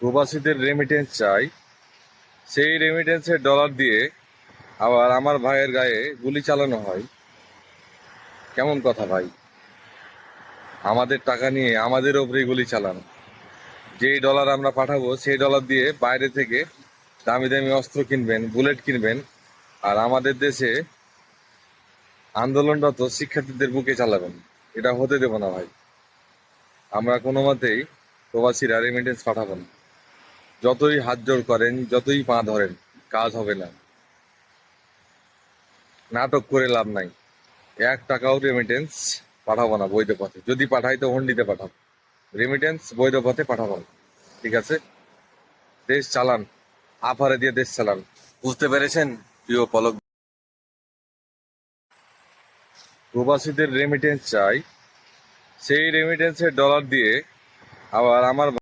প্রবাসীদের রেমিটেন্স চাই, সেই রেমিটেন্সের ডলার দিয়ে আবার আমার ভাইয়ের গায়ে গুলি চালানো হয়। কেমন কথা ভাই? আমাদের টাকা নিয়ে আমাদের ওপরেই গুলি চালানো। যেই ডলার আমরা পাঠাবো সেই ডলার দিয়ে বাইরে থেকে দামি দামি অস্ত্র কিনবেন, বুলেট কিনবেন, আর আমাদের দেশে আন্দোলনরত শিক্ষার্থীদের বুকে চালাবেন। এটা হতে দেব না ভাই। আমরা কোনো মতেই প্রবাসীরা রেমিটেন্স পাঠাবো না। যতই হাত জোড় করেন, যতই পা ধরেন, কাজ হবে না। নাটক করে লাভ নাই। 1 টাকাও রেমিটেন্স পাঠাবো না বৈধ পথে। যদি পাঠাই তো হুন্ডিতে পাঠাবো। রেমিটেন্স বৈধ পথে পাঠাবো না। ঠিক আছে? দেশ চালান, আফারে দিয়ে দেশ চালান। বুঝতে পেরেছেন প্রিয় পলক? প্রবাসীদের রেমিটেন্স চাই, সেই রেমিটেন্সের ডলার দিয়ে আবার আমার